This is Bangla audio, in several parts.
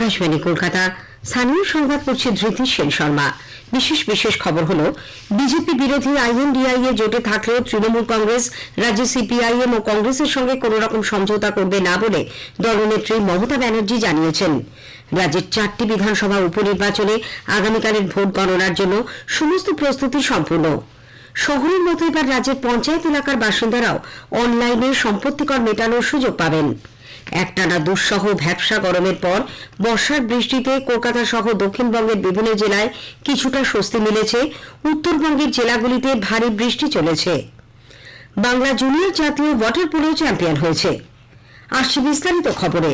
আকাশবাণী কলকাতা। স্থানীয় সংবাদ পড়ছে ধৃতি সেন শর্মা। বিশেষ খবর হলো, বিজেপি বিরোধী আইএনডিআইএ জোটে থাকলেও তৃণমূল কংগ্রেস রাজ্যে সিপিআইএম ও কংগ্রেসের সঙ্গে কোন রকম সমঝোতা করবে না বলে দলনেত্রী মমতা ব্যানার্জি জানিয়েছেন। রাজ্যের 4টি বিধানসভা উপনির্বাচনে আগামীকালের ভোট গণনার জন্য সমস্ত প্রস্তুতি সম্পূর্ণ। শহরের মতো এবার রাজ্যের পঞ্চায়েত এলাকার বাসিন্দারাও অনলাইনে সম্পত্তি কর মেটানোর সুযোগ পাবেন। একটানা দুঃসহ ভ্যাপসা গরমের পর বর্ষার বৃষ্টিতে কলকাতা সহ দক্ষিণবঙ্গের বিভিন্ন জেলায় কিছুটা স্বস্তি মিলেছে। উত্তরবঙ্গের জেলাগুলিতে ভারী বৃষ্টি চলেছে। বাংলা জুনিয়র জাতীয় ওয়াটার পোলো চ্যাম্পিয়ন হয়েছে। আসছে বিস্তারিত খবরে।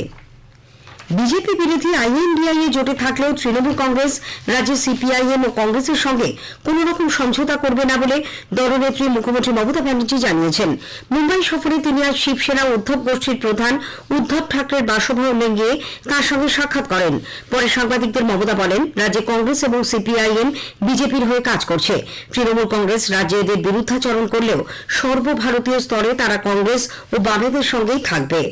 বিজেপি বিরোধী আইএনডিআইএ জোটে থাকলেও তৃণমূল কংগ্রেস রাজ্যে সিপিআইএম ও কংগ্রেসের সঙ্গে কোন রকম সমঝোতা করবে না বলে দলনেত্রী মুখ্যমন্ত্রী মমতা ব্যানার্জি জানিয়েছেন। মুম্বাই সফরে তিনি আজ শিবসেনা উদ্ধব গোষ্ঠীর প্রধান উদ্ধব ঠাকরের বাসভবনে গিয়ে তাঁর সঙ্গে সাক্ষাৎ করেন। পরে সাংবাদিকদের মমতা বলেন, রাজ্যে কংগ্রেস এবং সিপিআইএম বিজেপির হয়ে কাজ করছে। তৃণমূল কংগ্রেস রাজ্যে এদের বিরুদ্ধাচরণ করলেও সর্বভারতীয় স্তরে তারা কংগ্রেস ও বামেদের সঙ্গেই থাকবে।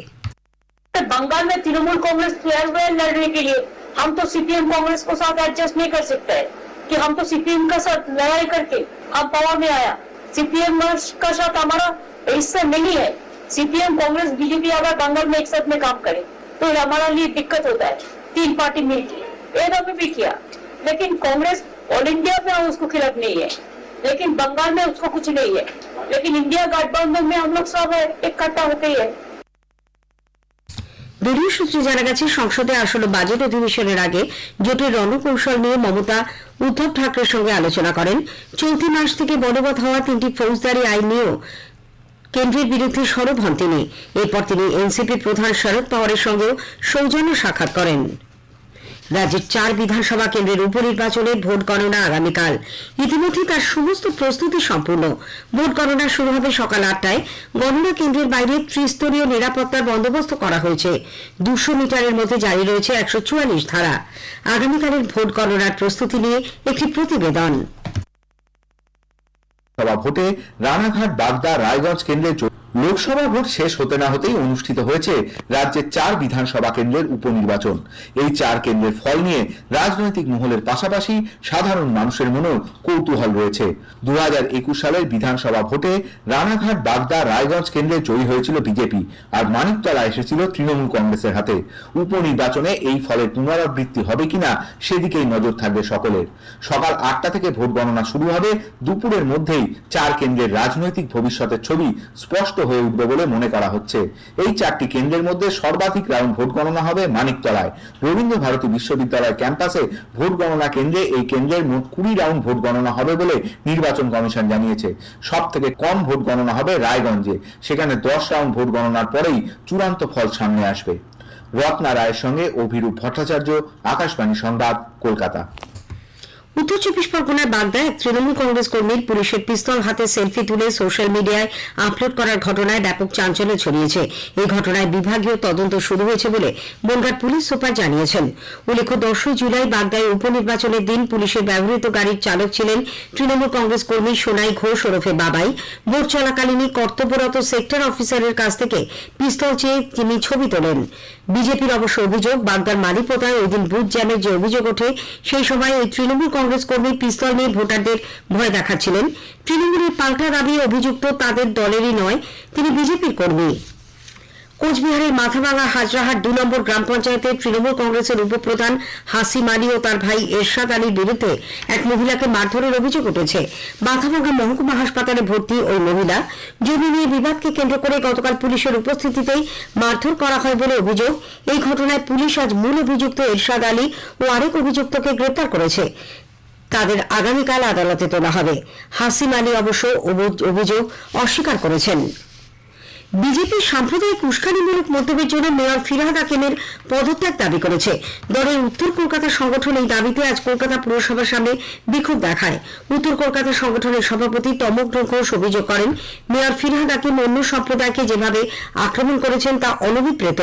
बंगाल में तृणमूल कांग्रेस तैयार हुए लड़ने के लिए। हम तो सीपीएम कांग्रेस को साथ एडजस्ट नहीं कर सकते है कि हम तो सीपीएम का साथ लड़ाई करके हम पावर में आया। सीपीएम का साथ हमारा हिस्सा नहीं है। सीपीएम कांग्रेस बीजेपी अगर बंगाल में एक साथ में काम करे तो हमारा लिए दिक्कत होता है। 3 पार्टी मिलकर ये भी किया, लेकिन कांग्रेस ऑल इंडिया में उसको खिलाफ नहीं है, लेकिन बंगाल में उसको कुछ नहीं है। लेकिन इंडिया गठबंधन में हम लोग सब इकट्ठा होते ही है। দলীয় সূত্রে জানা গেছে, সংসদে আসন্ন বাজেট অধিবেশনের আগে জোটের রণকৌশল নিয়ে মমতা উদ্ধব ঠাকরের সঙ্গে আলোচনা করেন। চলতি মাস থেকে বলবৎ হওয়া 3টি ফৌজদারি আইন নিয়েও কেন্দ্রের বিরুদ্ধে সরব হন তিনি। এরপর তিনি এনসিপি প্রধান শরদ পাওয়ারের সঙ্গেও সৌজন্য সাক্ষাৎ করেন। রাজ্যের 4 বিধানসভা কেন্দ্রের উপনির্বাচনের ভোট গণনা আগামীকাল। ইতিমধ্যে তার সমস্ত প্রস্তুতি সম্পূর্ণ। ভোট গণনা শুরু হবে সকাল 8টায়। গণনা কেন্দ্রের বাইরে ত্রিস্তরীয় নিরাপত্তার বন্দোবস্ত করা হয়েছে। 200 মিটারের মধ্যে জারি রয়েছে 144 ধারা। আগামীকালের ভোট গণনার প্রস্তুতি নিয়ে একটি প্রতিবেদন। ভোটে রানাঘাট, বাগদা, রায়গঞ্জ কেন্দ্রে লোকসভা ভোট শেষ হতে না হতেই অনুষ্ঠিত হয়েছে রাজ্যের 4 বিধানসভা কেন্দ্রের উপনির্বাচন। এই 4 কেন্দ্রের ফল নিয়ে রাজনৈতিক মহলের পাশাপাশি সাধারণ মানুষের মনেও কৌতূহল রয়েছে। 2021 সালের বিধানসভা ভোটে রানাঘাট, বাগদা, রায়গঞ্জ কেন্দ্রে জয়ী হয়েছিল বিজেপি, আর মানিকতলা এসেছিল তৃণমূল কংগ্রেসের হাতে। উপনির্বাচনে এই ফলের পুনরাবৃত্তি হবে কিনা সেদিকেই নজর থাকবে সকলের। সকাল 8টা থেকে ভোট গণনা শুরু হবে। দুপুরের মধ্যেই 4 কেন্দ্রের রাজনৈতিক ভবিষ্যতের ছবি স্পষ্ট হয়ে উঠবে বলে মনে করা হচ্ছে। এই 4টি কেন্দ্রের মধ্যে সর্বাধিক রাউন্ড ভোট গণনা হবে মানিকতলায়। রবীন্দ্র ভারতী বিশ্ববিদ্যালয় ক্যাম্পাসে ভোট গণনা কেন্দ্রে এই কেন্দ্রের মোট 20 রাউন্ড ভোট গণনা হবে বলে নির্বাচন কমিশন জানিয়েছে। সব থেকে কম ভোট গণনা হবে রায়গঞ্জে। সেখানে 10 রাউন্ড ভোট গণনার পরেই চূড়ান্ত ফল সামনে আসবে। রত্না রায়ের সঙ্গে অভিরূপ ভট্টাচার্য, আকাশবাণী সংবাদ, কলকাতা। উত্তর 24 পরগনার বাগদায় এক তৃণমূল কংগ্রেস কর্মীর পুলিশের পিস্তল হাতে সেলফি তুলে সোশ্যাল মিডিয়ায় আপলোড করার ঘটনায় ব্যাপক চাঞ্চল্য ছড়িয়েছে। এই ঘটনায় বিভাগীয় তদন্ত শুরু হয়েছে বলে বনগাঁ পুলিশ সুপার জানিয়েছেন। উল্লেখ্য, 10 জুলাই বাগদায় উপনির্বাচনের দিন পুলিশের ব্যবহৃত গাড়ির চালক ছিলেন তৃণমূল কংগ্রেস কর্মী সোনাই ঘোষ ওরফে বাবাই। ভোট চলাকালীনই কর্তব্যরত সেক্টর অফিসারের কাছ থেকে পিস্তল চেয়ে তিনি ছবি তোলেন। বিজেপির অবশ্য অভিযোগ, বাগদার মালিপোতায় ওই দিন বুথ জ্যামের যে অভিযোগ ওঠে, সেই সময় ওই তৃণমূল কংগ্রেস কর্মী পিস্তল নিয়ে ভোটারদের ভয় দেখাচ্ছিলেন। তৃণমূলের পাল্টা দাবি, অভিযুক্ত তাদের দলেরই নয়, তিনি বিজেপির কর্মী। কোচবিহারের মাথাভাঙা হাজরাহাট 2 নম্বর গ্রাম পঞ্চায়েতের তৃণমূল কংগ্রেসের উপপ্রধান হাসিম আলী ও তার ভাই এরশাদ আলীর বিরুদ্ধে এক মহিলাকে মারধরের অভিযোগ উঠেছে। মাথাভাঙা মহকুমা হাসপাতালে ভর্তি ওই মহিলা। জমি নিয়ে বিবাদকে কেন্দ্র করে গতকাল পুলিশের উপস্থিতিতেই মারধর করা হয় বলে অভিযোগ। এই ঘটনায় পুলিশ আজ মূল অভিযুক্ত এরশাদ আলী ও আরেক অভিযুক্তকে গ্রেপ্তার করেছে। তাদের আগামীকাল আদালতে তোলা হবে। হাসিম আলী অবশ্য অভিযোগ অস্বীকার করেছেন। বিজেপি সাম্প্রদায়িক উস্কানিমূলক মন্তব্যের জন্য মেয়র ফিরহাদ হাকিমের পদত্যাগ দাবি করেছে। দলের উত্তর কলকাতা সংগঠন এই দাবিতে আজ কলকাতা পুরসভার সামনে বিক্ষোভ দেখায়। উত্তর কলকাতা সংগঠনের সভাপতি তমগ্ন ঘোষ অভিযোগ করেন, মেয়র ফিরহাদ হাকিম অন্য সম্প্রদায়কে যেভাবে আক্রমণ করেছেন তা অনভিপ্রেত।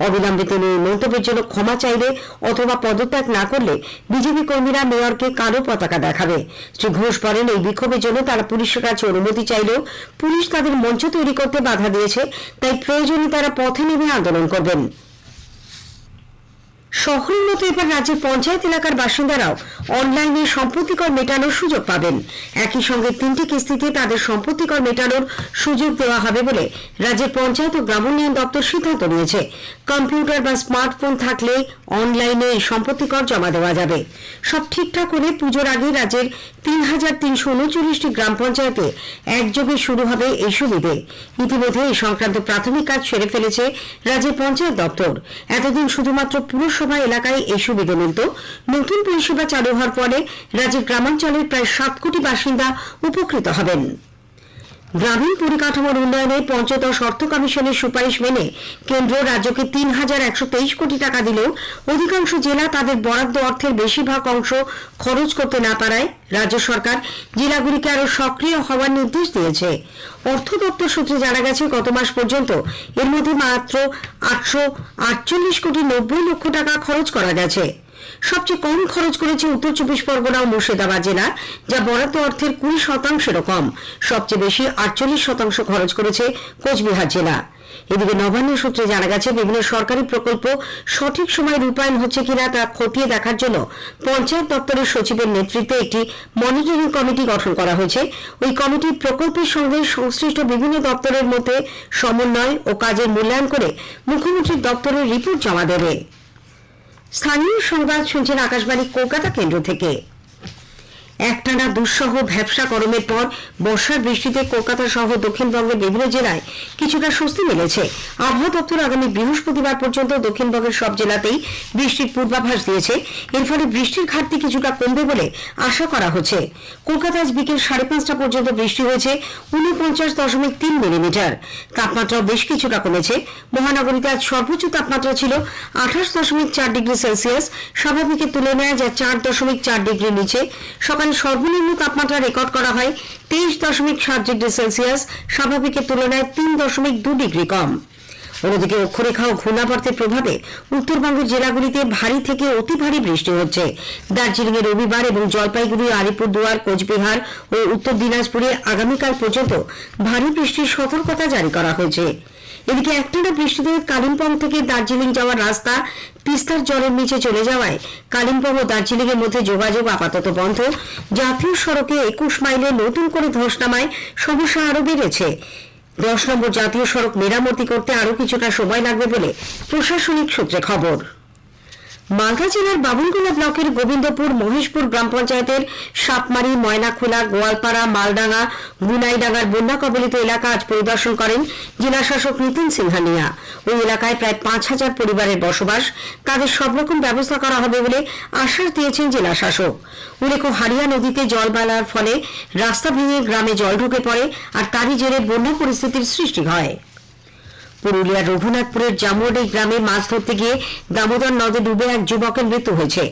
অবিলম্বে তিনি এই মন্তব্যের জন্য ক্ষমা চাইলে অথবা পদত্যাগ না করলে বিজেপি কর্মীরা মেয়রকে কালো পতাকা দেখাবে। শ্রী ঘোষ বলেন, এই বিক্ষোভের জন্য তারা পুলিশের কাছে অনুমতি চাইলেও পুলিশ তাদের মঞ্চ তৈরি করতে বাধা দিয়েছে, তাই প্রয়োজনে তারা পথে নেমে আন্দোলন করবেন। শহরের মতো এবার রাজ্যের পঞ্চায়েত এলাকার বাসিন্দারাও অনলাইনে সম্পত্তি কর মেটানোর সুযোগ পাবেন। একই সঙ্গে 3টি কিস্তিতে তাদের সম্পত্তি কর মেটানোর সুযোগ দেওয়া হবে বলে রাজ্যের পঞ্চায়েত ও গ্রামোন্নয়ন দপ্তর সিদ্ধান্ত নিয়েছে। কম্পিউটার বা স্মার্টফোন থাকলে অনলাইনে এই সম্পত্তি কর জমা দেওয়া যাবে। সব ঠিকঠাক হলে পুজোর আগে রাজ্যের 3,339টি গ্রাম পঞ্চায়েতে একযোগে শুরু হবে এই সুবিধে। ইতিমধ্যে এই সংক্রান্ত প্রাথমিক কাজ সেরে ফেলেছে রাজ্যের পঞ্চায়েত দপ্তর। এতদিন শুধুমাত্র পুরসভা এলাকায় এই সুবিধে মিলত। নতুন পরিষেবা চালু হওয়ার পরে রাজ্যের গ্রামাঞ্চলের প্রায় 7 কোটি বাসিন্দা উপকৃত হবেন। গ্রামীণ পরিকাঠামোর উন্নয়নে পঞ্চদশ অর্থ কমিশনের সুপারিশ মেনে কেন্দ্র রাজ্যকে 3,123 কোটি টাকা দিলেও অধিকাংশ জেলা তাদের বরাদ্দ অর্থের বেশিরভাগ অংশ খরচ করতে না পারায় রাজ্য সরকার জেলাগুলিকে আরও সক্রিয় হওয়ার নির্দেশ দিয়েছে। অর্থ দপ্তর সূত্রে জানা গেছে, গত মাস পর্যন্ত এর মধ্যে মাত্র 848 কোটি 90 লক্ষ টাকা খরচ করা গেছে। সবচেয়ে কম খরচ করেছে উত্তর 24 পরগনা ও মুর্শিদাবাদ জেলা, যা বরাদ্দ অর্থের 20%-এরও কম। সবচেয়ে বেশি 48% খরচ করেছে কোচবিহার জেলা। এদিকে নবান্ন সূত্রে জানা গেছে, বিভিন্ন সরকারি প্রকল্প সঠিক সময়ে রূপায়ণ হচ্ছে কিনা তা খতিয়ে দেখার জন্য পঞ্চায়েত দপ্তরের সচিবের নেতৃত্বে একটি মনিটরিং কমিটি গঠন করা হয়েছে। ওই কমিটি প্রকল্পের সঙ্গে সংশ্লিষ্ট বিভিন্ন দপ্তরের মধ্যে সমন্বয় ও কাজের মূল্যায়ন করে মুখ্যমন্ত্রীর দপ্তরের রিপোর্ট জমা দেবে। স্থানীয় সংবাদ শুনছেন আকাশবাণী কলকাতা কেন্দ্র থেকে। একটানা দুঃসহ ভ্যাপসা গরমের পর বর্ষার বৃষ্টিতে কলকাতা সহ দক্ষিণবঙ্গের বিভিন্ন জেলায় কিছুটা স্বস্তি মিলেছে। আবহাওয়া দপ্তর আগামী বৃহস্পতিবার পর্যন্ত দক্ষিণবঙ্গের সব জেলাতেই বৃষ্টির পূর্বাভাস দিয়েছে। এর ফলে বৃষ্টির ঘাটতি কিছুটা কমবে বলে আশা করা হচ্ছে। কলকাতায় আজ বিকেল 5:30 পর্যন্ত বৃষ্টি হয়েছে 49.3 মিলিমিটার। তাপমাত্রাও বেশ কিছুটা কমেছে। মহানগরীতে আজ সর্বোচ্চ তাপমাত্রা ছিল 28.4 ডিগ্রি সেলসিয়াস, স্বাভাবিকের তুলনায় যা 4.4 ডিগ্রি নিচে। সকালে সর্বনিম্ন তাপমাত্রা রেকর্ড করা হয় 23.7 ডিগ্রি সেলসিয়াস, স্বাভাবিকের তুলনায় 3.2 ডিগ্রি কম। অন্যদিকে অক্ষরেখা ও ঘূর্ণাবর্তের প্রভাবে উত্তরবঙ্গের জেলাগুলিতে ভারী থেকে অতি ভারী বৃষ্টি হচ্ছে। দার্জিলিং এ রবিবার এবং জলপাইগুড়ি, আলিপুরদুয়ার, কোচবিহার ও উত্তর দিনাজপুরে আগামীকাল পর্যন্ত ভারী বৃষ্টির সতর্কতা জারি করা হয়েছে। এদিকে একটানা বৃষ্টিতে কালিম্পং থেকে দার্জিলিং যাওয়ার রাস্তা তিস্তার জলের নিচে চলে যাওয়ায় কালিম্পং ও দার্জিলিং এর মধ্যে যোগাযোগ আপাতত বন্ধ। জাতীয় সড়কে 21 মাইলে নতুন করে ধস নামায় সমস্যা আরো বেড়েছে। 10 নম্বর জাতীয় সড়ক মেরামতি করতে আরো কিছুটা সময় লাগবে বলে প্রশাসনিক সূত্রে খবর। মালদা জেলার বাবুলগোলা ব্লকের গোবিন্দপুর মহেশপুর গ্রাম পঞ্চায়েতের সাপমারি, ময়নাখোলা, গোয়ালপাড়া, মালডাঙ্গা, গুনাইডাঙ্গার বন্যা কবলিত এলাকা আজ পরিদর্শন করেন জেলা শাসক নিতিন সিংহানিয়া। ওই এলাকায় প্রায় 5,000 পরিবারের বসবাস, তাদের সব রকম ব্যবস্থা করা হবে বলে আশ্বাস দিয়েছেন জেলা শাসক। উল্লেখ্য, হারিয়া নদীতে জল বাড়ার ফলে রাস্তা ভেঙে গ্রামে জল ঢুকে পড়ে আর তারই জেরে বন্যা পরিস্থিতির সৃষ্টি হয়। পুরুলিয়ার রঘুনাথপুরের জামুয়াডি গ্রামে মাছ ধরতে গিয়ে দামোদর নদে ডুবে এক যুবকের মৃত্যু হয়েছে।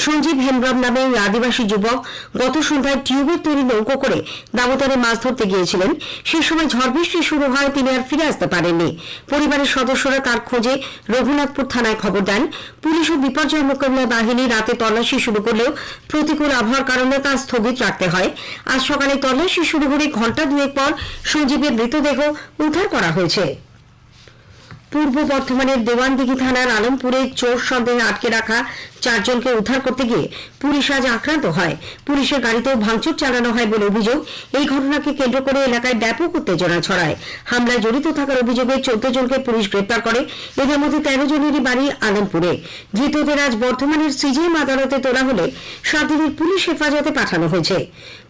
সঞ্জীব হেমব্রম নামে ওই আদিবাসী যুবক গত সন্ধ্যায় টিউবের তৈরি নৌকো করে দামোদরে মাছ ধরতে গিয়েছিলেন। সে সময় ঝড় বৃষ্টি শুরু হয়, তিনি আর ফিরে আসতে পারেননি। পরিবারের সদস্যরা তার খোঁজে রঘুনাথপুর থানায় খবর দেন। পুলিশ ও বিপর্যয় মোকাবিলা বাহিনী রাতে তল্লাশি শুরু করলেও প্রতিকূল আবহাওয়ার কারণে তা স্থগিত রাখতে হয়। আজ সকালে তল্লাশি শুরু করে ঘণ্টা দুয়েক পর সঞ্জীবের মৃতদেহ উদ্ধার করা হয়েছে। পূর্ব বর্ধমানের দেওয়ানদিঘি থানার আলমপুরে চোর সন্দেহে আটকে রাখা 4 জনকে উদ্ধার করতে গিয়ে পুলিশ আজ আক্রান্ত হয়। পুলিশের গাড়িতেও ভাঙচুর চালানো হয় বলে অভিযোগ। এই ঘটনাকে কেন্দ্র করে এলাকায় ব্যাপক উত্তেজনা ছড়ায়। হামলায় জড়িত থাকার অভিযোগে 14 জনকে পুলিশ গ্রেপ্তার করে। এদের মধ্যে 13 জনেরই বাড়ি আলমপুরে। ধৃতদের আজ বর্ধমানের সিজিএম আদালতে তোলা হলে 7 দিনের পুলিশ হেফাজতে পাঠানো হয়েছে।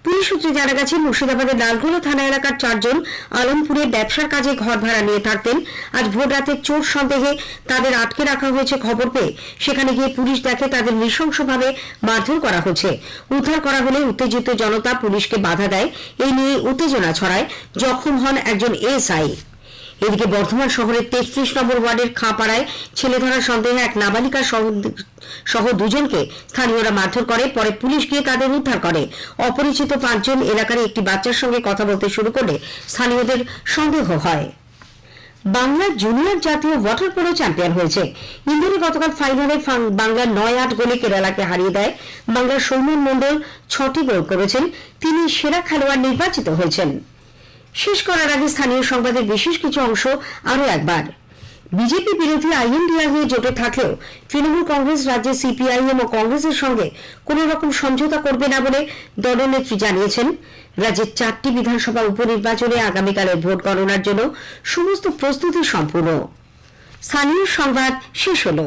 পুলিশ সূত্রে জানা গেছে, মুর্শিদাবাদের লালগোলা থানা এলাকার 4 জন আলমপুরে ব্যবসার কাজে ঘর ভাড়া নিয়ে থাকতেন। আজ ভোর রাতে চোর সন্দেহে তাদের আটকে রাখা হয়েছে খবর পেয়ে সেখানে গিয়ে পুলিশ দেখে তাদের নৃশংসভাবে মারধর করা হচ্ছে। উদ্ধার করা হলে উত্তেজিত জনতা পুলিশকে বাধা দেয়। এই নিয়ে উত্তেজনা ছড়ায়। জখম হন একজন এএসআই। এদিকে বর্ধমান শহরের 33 নম্বর ওয়ার্ডের খাঁপাড়ায় ছেলে ধরার সন্দেহে এক নাবালিকা সহ 2 জনকে স্থানীয়রা মারধর করে। পরে পুলিশ গিয়ে তাদের উদ্ধার করে। অপরিচিত 5 জন এলাকার একটি বাচ্চার সঙ্গে কথা বলতে শুরু করলে স্থানীয়দের সন্দেহ হয়। বাংলার জুনিয়র জাতীয় ওয়াটার পোলো চ্যাম্পিয়ন হয়েছে। ইন্দোরে গতকাল ফাইনালে বাংলার 9-8 গোলে কেরালাকে হারিয়ে দেয়। বাংলার সৌমন মণ্ডল 6টি গোল করেছেন। তিনি সেরা খেলোয়াড় নির্বাচিত হয়েছেন। শেষ করার আগে স্থানীয় সংবাদের বিশেষ কিছু অংশ আরো একবার। বিজেপি বিরোধী আইএনডিআরএ জোটে থাকলেও তৃণমূল কংগ্রেস রাজ্যে সিপিআইএম ও কংগ্রেসের সঙ্গে কোন রকম সমঝোতা করবে না বলে দলনেত্রী জানিয়েছেন। রাজ্যের 4টি বিধানসভা উপনির্বাচনে আগামীকালের ভোট গণনার জন্য সমস্ত প্রস্তুতি সম্পূর্ণ। স্থানীয় সংবাদ শেষ হলো।